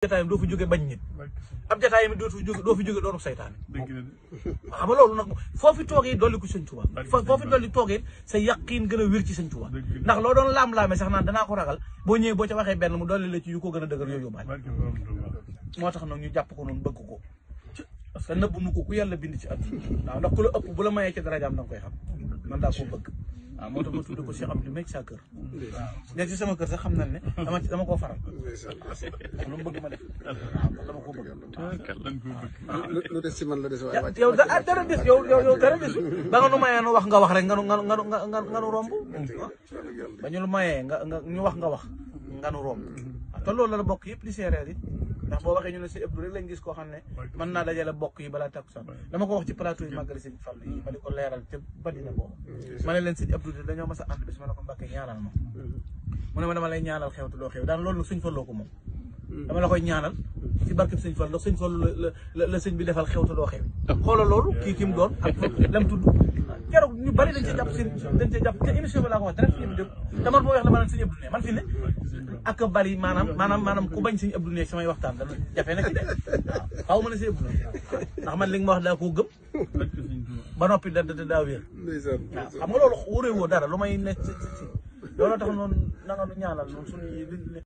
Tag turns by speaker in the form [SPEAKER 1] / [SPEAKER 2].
[SPEAKER 1] jataayam doo fi jóge bañ nit ab jataayam doo fi jóge doonu saytaane xam nga loolu nag foofi toogee dolli ko sëñ Tuubaa foofi dolli toogee sa yaqiin gën a wér ci sëñ Tuubaa ndax loo doon laam-laame sax naan danaa ko ragal boo ñëwee boo ca waxee benn mu dolli la ci yu ko gën a dëgër yooyu yóbbaale moo tax nag ñu jàpp ko noonu bëgg ko parce que nëbb nu ko ku yàlla bind ci àdduna waaw ndax ku la ëpp bu la mayee ci darajaam da nga koy xam man daa koo bëgg waaw moo tax ma tudd ko Cheikh Abdou meeg sa kër waaw ci sama kër sax xam nañ ne dama koo faral lu mu bëgg ma def waaw dama koo bëgg
[SPEAKER 2] lu des si man la des waaye
[SPEAKER 1] yow dara des yow dara des ba nga nu mayee nu wax nga wax rek nga nu romb ba ñu lu mayee ñu wax nga nu romb te loolu la bokk yëpp di séeréer yi ndax boo waxee ñu ne si Abdou rek lañ gis koo xam ne mën naa dajale bokk yi balaa takkusaan dama ko wax ci plateau yi màggali sëñ Fall yi ma di ko leeral te badina boobu ma ne leen sëñ Abdou de dañoo mas a ànd bis ma ne ko Mbàkke ñaanal ma mu ne ma dama lay ñaanal xew te doo xew daan loolu nag sëñ Falloo ko moom dama la koy ñaanal ci barkeb sëñ Fall ndax sëñ Fall la sëñ bi defal xew te doo xew xoolal loolu kii mu doon ak lam tudd keroog ñu bari dañ ci jàpp te émission bi laa ko wax dara fi mu jóg te man boo wax la ma naan sëñ Abdou ne man fi ne ak bari maanaam ku bañ sëñ Abdou ne samay waxtaan dana jafe na ci de waaw xaw ma ne sëñ Abdou ndax man li nga ma wax daa koo gëm ba noppi daa wér waaw xam nga loolu wóoree woo dara lu may nekk ci loolu tax noonu na nga nu ñaanal noonu suñu